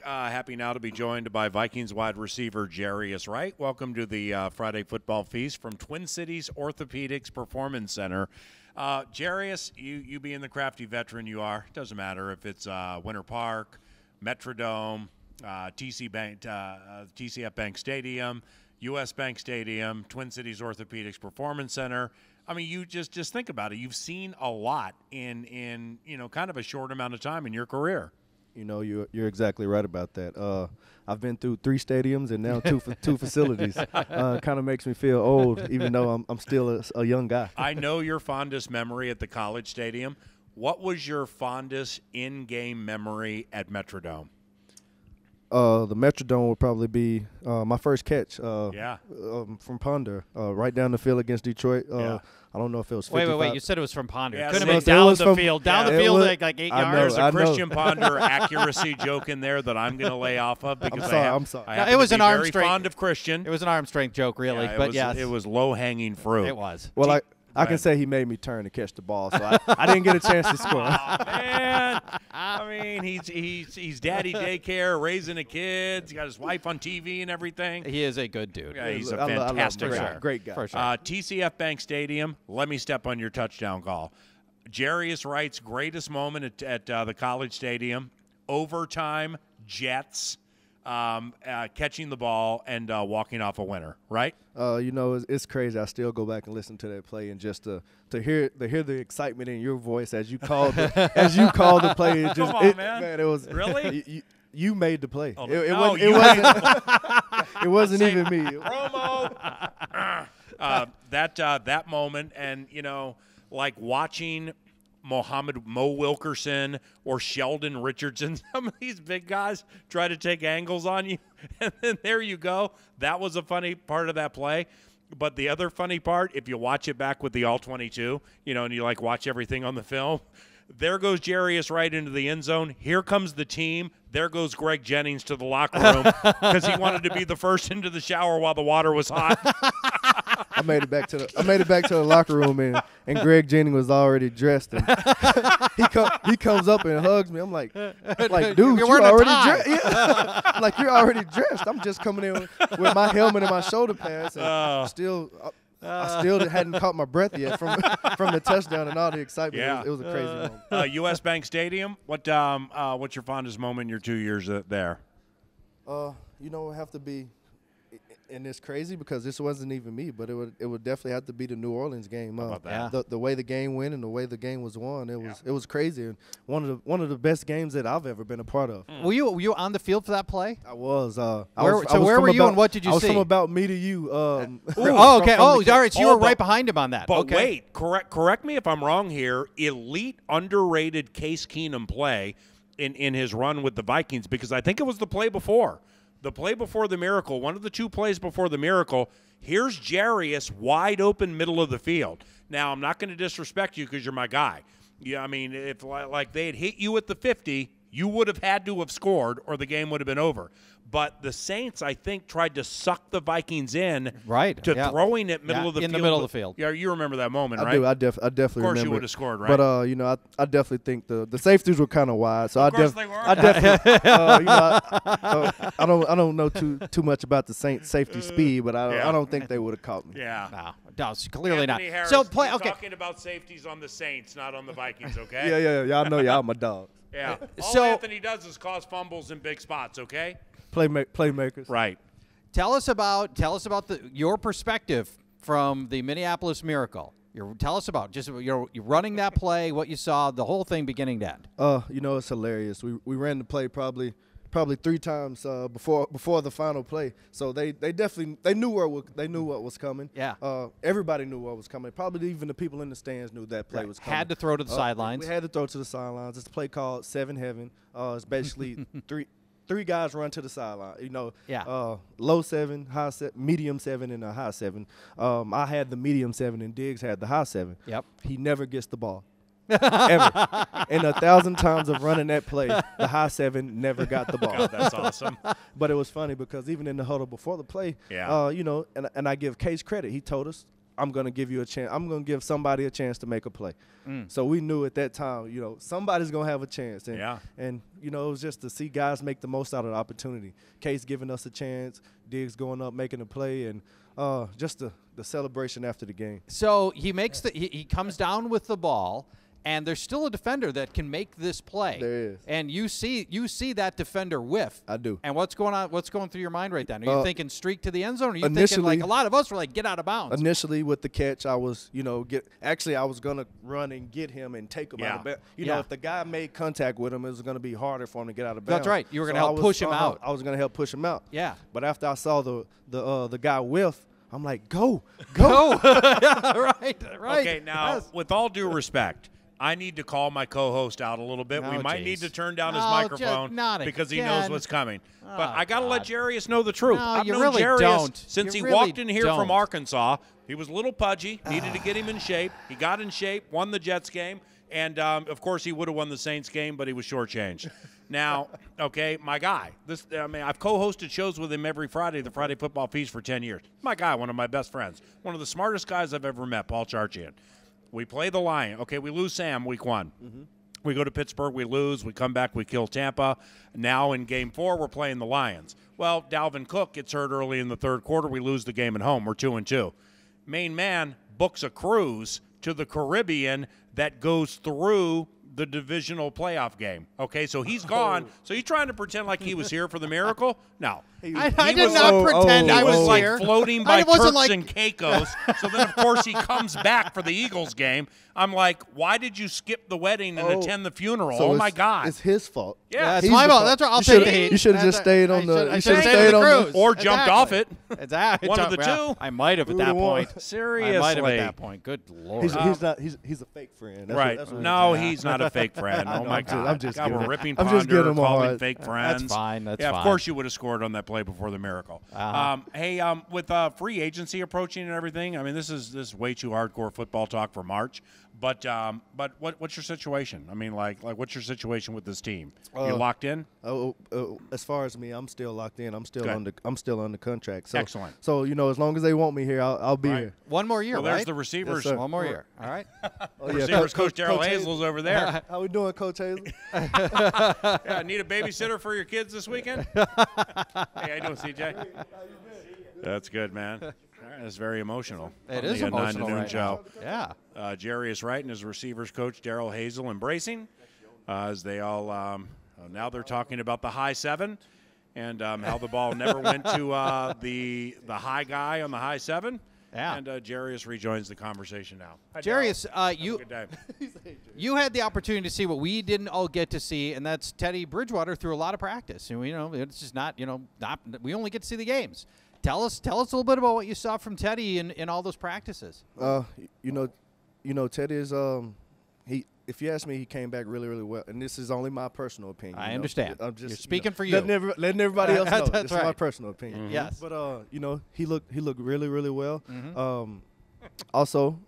Happy now to be joined by Vikings wide receiver Jarius Wright. Welcome to the Friday Football Feast from Twin Cities Orthopedics Performance Center. Jarius, you being the crafty veteran you are, doesn't matter if it's Winter Park, Metrodome, TCF Bank Stadium, US Bank Stadium, Twin Cities Orthopedics Performance Center. I mean, you just think about it. You've seen a lot in kind of a short amount of time in your career. You know, you're exactly right about that. I've been through 3 stadiums and now two facilities. Kind of makes me feel old, even though I'm still a young guy. I know your fondest memory at the College Stadium. What was your fondest in-game memory at Metrodome? The Metrodome would probably be my first catch. From Ponder, right down the field against Detroit. I don't know if it was 55. Wait. You said it was from Ponder. Yeah, it could have been down the field. Down the field, like 8 yards. There's a Christian Ponder accuracy joke in there that I'm going to lay off of because I'm sorry. I it was an arm very strength. Fond of Christian. It was an arm strength joke, really. It was low-hanging fruit. It was. Well, I can say he made me turn to catch the ball, so I didn't get a chance to score. Oh, man. I mean, he's daddy daycare, raising a kid. He's got his wife on TV and everything. He is a good dude. Yeah, he's a fantastic guy. Great guy. For sure. TCF Bank Stadium, let me step on your touchdown call. Jarius Wright's greatest moment at the College Stadium, overtime, Jets, catching the ball and walking off a winner, right? It's crazy. I still go back and listen to that play, and just to hear the excitement in your voice as you called the play. It just, Come on, man. It was really. You made the play. Oh, It wasn't even me. Promo. That moment, and like watching Mo Wilkerson or Sheldon Richardson, some of these big guys try to take angles on you, and then there you go. That was a funny part of that play. But the other funny part, if you watch it back with the All-22, and you watch everything on the film, there goes Jarius Wright into the end zone. Here comes the team. There goes Greg Jennings to the locker room because he wanted to be the first into the shower while the water was hot. I made it back to the locker room, and Greg Jennings was already dressed. And he comes up and hugs me. I'm like, dude, you're already dressed. Yeah. I'm like, you're already dressed. I'm just coming in with my helmet and my shoulder pads, and I still hadn't caught my breath yet from the touchdown and all the excitement. Yeah. It was a crazy moment. US Bank Stadium. What's your fondest moment in your 2 years there? It would have to be. And it's crazy because this wasn't even me, but it would definitely have to be the New Orleans game. How about that? The way the game went and the way the game was won, it was crazy, and one of the best games that I've ever been a part of. Were you on the field for that play? I was. Where were you and what did you see? I was from About Me to You. Okay. All right. So you were right behind him on that. But okay. Wait, correct me if I'm wrong here. Elite, underrated Case Keenum play in his run with the Vikings, because I think it was the play before. The play before the miracle, one of the 2 plays before the miracle, here's Jarius wide open middle of the field. Now, I'm not going to disrespect you because you're my guy. Yeah, I mean, if they had hit you at the 50, you would have had to have scored or the game would have been over. But the Saints, I think, tried to suck the Vikings in to throwing it middle of the field. In the middle of the field. Yeah, you remember that moment, right? I do. I definitely remember. Of course you would have scored, right? But, I definitely think the safeties were kind of wide. So of course they were. I definitely, I don't know too much about the Saints safety speed, but I don't think they would have caught me. Yeah. No, clearly Anthony not. Harris, So you're talking about safeties on the Saints, not on the Vikings, okay? Yeah. Y'all know y'all my dogs. Yeah. All So Anthony does is cause fumbles in big spots, okay? Playmakers. Right. Tell us about your perspective from the Minneapolis Miracle. Tell us about you're running that play, what you saw, the whole thing beginning to end. It's hilarious. We ran the play probably 3 times before the final play. So they definitely knew what was coming. Yeah. Everybody knew what was coming. Probably even the people in the stands knew that play was coming. Had to throw to the sidelines. We had to throw to the sidelines. It's a play called 7 Heaven. It's basically three guys run to the sideline. Low 7, high 7, medium 7, and a high 7. I had the medium 7, and Diggs had the high 7. Yep. He never gets the ball. Ever. And 1,000 times of running that play, the high 7 never got the ball. God, that's awesome. But it was funny because even in the huddle before the play, and I give Case credit. He told us I'm going to give you a chance. I'm going to give somebody a chance to make a play. So we knew at that time, you know, somebody's going to have a chance. And, you know, it was just to see guys make the most out of the opportunity. Case giving us a chance, Diggs going up, making a play, and just the celebration after the game. So he makes he comes down with the ball, and there's still a defender that can make this play. There is. And you see that defender whiff. I do. And what's going on? What's going through your mind right then? Are you thinking streak to the end zone? Or are you thinking like a lot of us were like, get out of bounds? Initially with the catch, I was, you know, I was going to run and get him and take him out of bounds. You know, if the guy made contact with him, it was going to be harder for him to get out of bounds. That's right. You were going to help push him out. I was going to help push him out. Yeah. But after I saw the guy whiff, I'm like, go. Yeah, right. Okay, now, with all due respect, I need to call my co-host out a little bit. We might need to turn down his microphone because he knows what's coming. But I got to let Jarius know the truth. I've known really Jarius don't. since You he really walked in here from don't. Arkansas. He was a little pudgy, needed to get him in shape. He got in shape, won the Jets game, and, of course, he would have won the Saints game, but he was shortchanged. Now, okay, my guy. I've co-hosted shows with him every Friday, the Friday Football Feast, for 10 years. My guy, one of my best friends, one of the smartest guys I've ever met, Paul Charchian. We play the Lion. Okay, we lose Sam week 1. We go to Pittsburgh, we lose. We come back, we kill Tampa. Now in game 4, we're playing the Lions. Well, Dalvin Cook gets hurt early in the third quarter. We lose the game at home. We're 2-2. Main man books a cruise to the Caribbean that goes through the divisional playoff game. Okay, so he's gone. So you trying to pretend like he was here for the miracle? No. I did not pretend I was here. Like floating by Turks and Caicos. So then, of course, he comes back for the Eagles game. I'm like, why did you skip the wedding and attend the funeral? So my God. It's his fault. Yeah, it's my fault. That's right. I'll take the heat. You should have just stayed on the. You should have stayed on the cruise. Or jumped off it. Exactly. One of the two. I might have at that point. Seriously. I might have at that point. Good Lord. He's not. He's a fake friend. Right. No, he's not a fake friend. Oh, my God. I'm just God, kidding. we're ripping I'm just Ponder, kidding, calling fake friends. That's fine. That's yeah, fine. of course you would have scored on that play before the miracle. Hey, with free agency approaching and everything, I mean, this is way too hardcore football talk for March. But what's your situation? I mean, like what's your situation with this team? You locked in? As far as me, I'm still locked in. I'm still Good. under contract. So, Excellent. So you know, as long as they want me here, I'll be here. One more year, Well, there's right? the receivers. Yes, sir. One more year. All right. Receivers coach Daryl Coach Hazel's over there. How we doing, Coach Hazel? Yeah, need a babysitter for your kids this weekend? Hey, how you doing, CJ? That's good, man. All right, that's very emotional. It On is the emotional 9 to noon right show. now. Yeah. Jarius Wright and his receivers coach Daryl Hazel embracing as they all now they're talking about the high 7 and how the ball never went to the high guy on the high 7. Yeah. And Jarius rejoins the conversation now. Hi, Jarius, Have a good day. you had the opportunity to see what we didn't all get to see, and that's Teddy Bridgewater through a lot of practice. And it's just not we only get to see the games. Tell us a little bit about what you saw from Teddy in all those practices. Teddy is if you ask me, he came back really, really well, and this is only my personal opinion. I understand. I'm just You're speaking for you. Letting everybody else know. That's This right. is my personal opinion. Mm-hmm. Yes. But he looked really, really well. Mm-hmm. Also,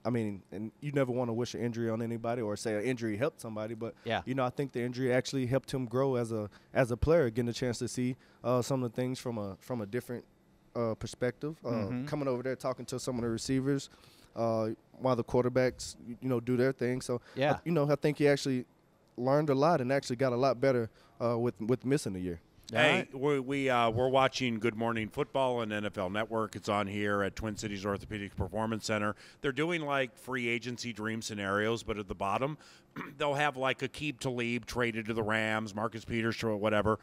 I mean, and you never want to wish an injury on anybody or say an injury helped somebody, but yeah. I think the injury actually helped him grow as a player, getting a chance to see some of the things from a different perspective. Coming over there, talking to some of the receivers, while the quarterbacks do their thing. So yeah. I think he actually learned a lot and actually got a lot better with missing a year. Hey, we're watching Good Morning Football on NFL Network. It's on here at Twin Cities Orthopedic Performance Center. They're doing like free agency dream scenarios, but at the bottom, they'll have like Aqib Talib traded to the Rams, Marcus Peters or whatever.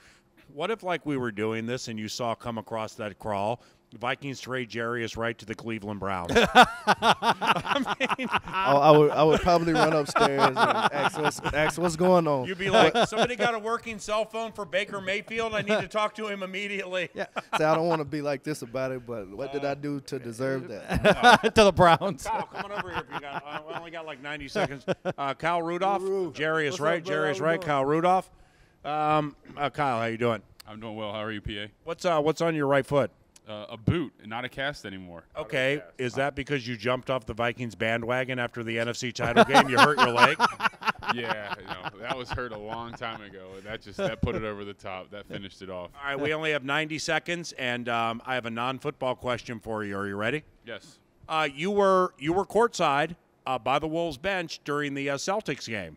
What if like we were doing this and you saw come across that crawl? Vikings trade Jarius Wright to the Cleveland Browns. I would probably run upstairs and ask what's going on. You'd be like, somebody got a working cell phone for Baker Mayfield? I need to talk to him immediately. Yeah. So I don't want to be like this about it, but what did I do to deserve that? To the Browns. Kyle, come on over here. If you got, we only got like 90 seconds. Kyle Rudolph, Jarius Wright, Kyle Rudolph. Kyle, how you doing? I'm doing well. How are you, PA? What's on your right foot? A boot, and not a cast anymore. Okay, is that because you jumped off the Vikings bandwagon after the NFC title game? You hurt your leg? Yeah, that was hurt a long time ago. That put it over the top. That finished it off. All right, we only have 90 seconds, and I have a non-football question for you. Are you ready? Yes. You were courtside by the Wolves bench during the Celtics game.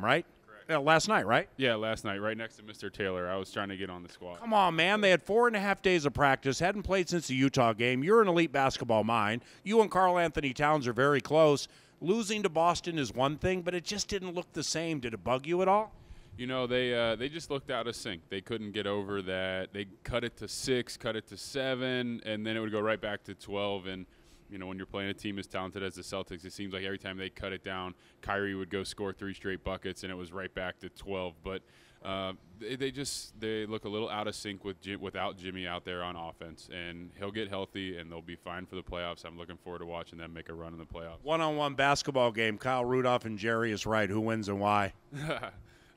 Right? Last night, right? Yeah, last night, right next to Mr. Taylor. I was trying to get on the squad. Come on, man. They had 4.5 days of practice, hadn't played since the Utah game. You're an elite basketball mind. You and Karl Anthony Towns are very close. Losing to Boston is one thing, but it just didn't look the same. Did it bug you at all? You know, they just looked out of sync. They couldn't get over that. They cut it to 6, cut it to 7, and then it would go right back to 12. And, you know, when you're playing a team as talented as the Celtics, it seems like every time they cut it down, Kyrie would go score 3 straight buckets, and it was right back to 12. But they look a little out of sync without Jimmy out there on offense, and he'll get healthy, and they'll be fine for the playoffs. I'm looking forward to watching them make a run in the playoffs. One-on-one basketball game, Kyle Rudolph and Jarius Wright. Who wins and why?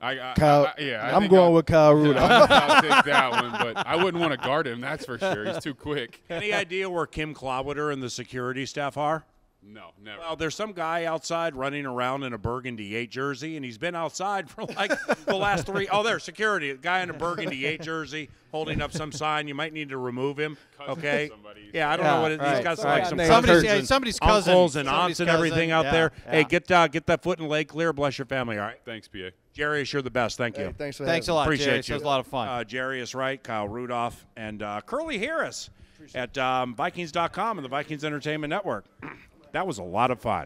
I'm going with Kyle Rudolph. I'll take that one, but I wouldn't want to guard him, that's for sure. He's too quick. Any idea where Kim Clodwitter and the security staff are? No, never. Well, there's some guy outside running around in a Burgundy 8 jersey, and he's been outside for like the last 3. Oh, there's security. A guy in a Burgundy 8 jersey holding up some sign. You might need to remove him. Okay. Yeah, I don't know what it is. He's got like some somebody's cousin. Uncles and aunts and everything out there. Yeah. Hey, get that foot and leg clear. Bless your family, all right? Thanks, PA. Jarius, you're the best. Thank you. Thanks for Thanks a having me. lot, Appreciate Jarius. you. It was a lot of fun. Jarius Wright, Kyle Rudolph, and Curly Harris at Vikings.com and the Vikings Entertainment Network. That was a lot of fun.